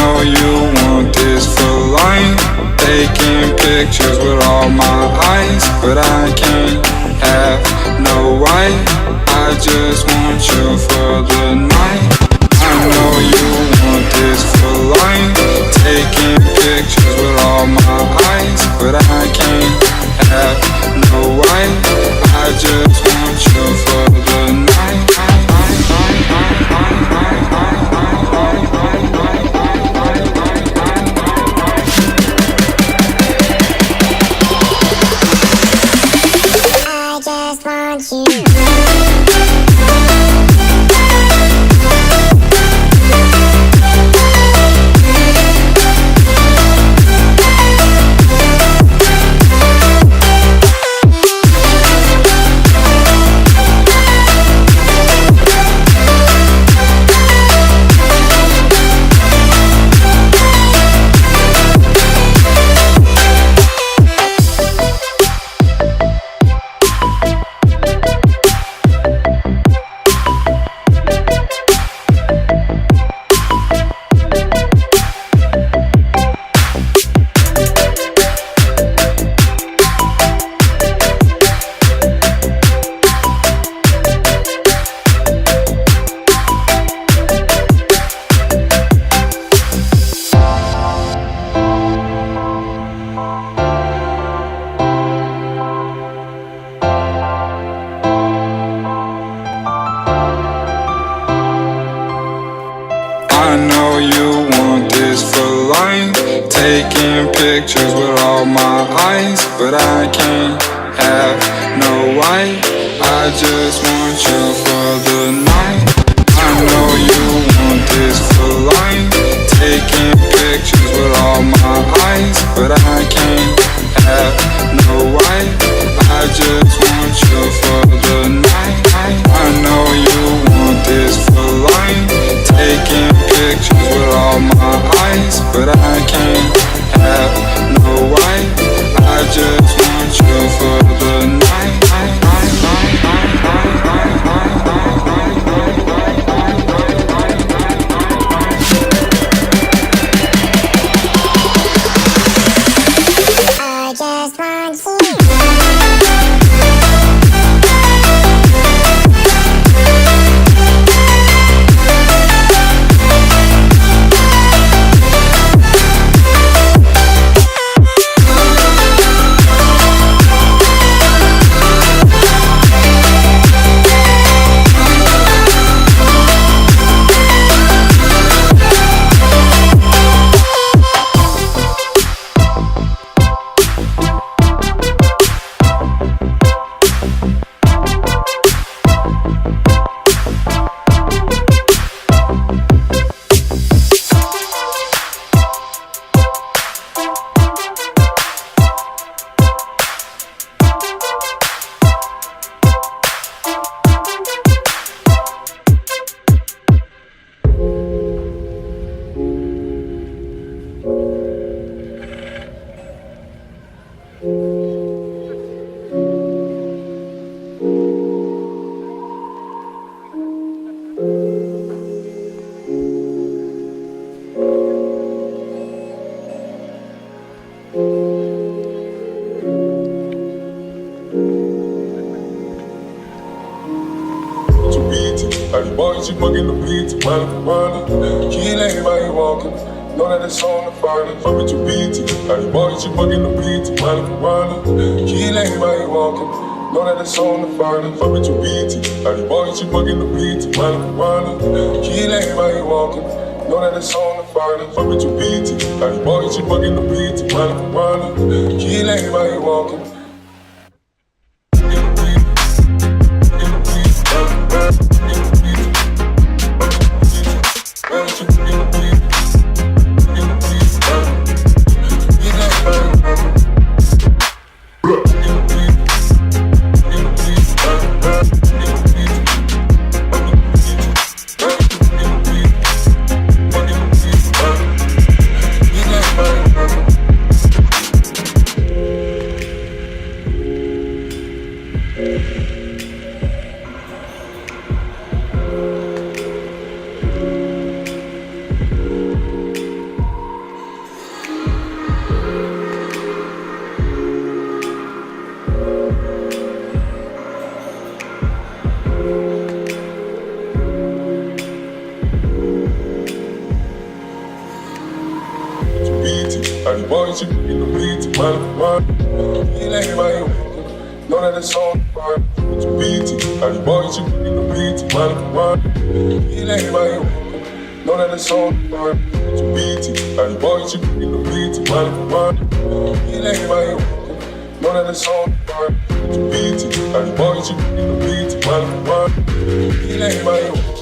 know you want this for life. Taking pictures with all my eyes, but I can't have no wife. I just want you for the night. I know you want this for life. Taking pictures with all my eyes, but I can't have no wife. I just want you for the night. I just want you. I know you want this for life. Taking pictures with all my eyes, but I can't have no wife. I just want you for the night. I know you want this for life. Taking pictures with all my eyes, but I can't have no wife. I just want you for the night. I know you want this for life. Taking pictures with all my eyes, but I can't have no wife. I just want you for the night. I just want you. Boys, you bugging the beats, running. Key lane, why you walking? Know that it's on the fire, fuck with your beats. Boys, you bugging the beats, running. Key lane, why you walking? Know that it's on the fire, fuck with your beats. Boys, you bugging the beats, running. Key lane, why you walking? Know that it's on the fire, fuck with your beats. Boys, you bugging the beats, running. Key lane, why you walking? get you in the beat, man. He ain't my know that it's on fire. Put your beat, how you boy get you in the beat, man. He ain't my know that it's on fire. Put your beat, how you boy get you in the beat, man. He ain't my know that it's on fire. Put your beat, how you boy get you in the beat, man. He ain't my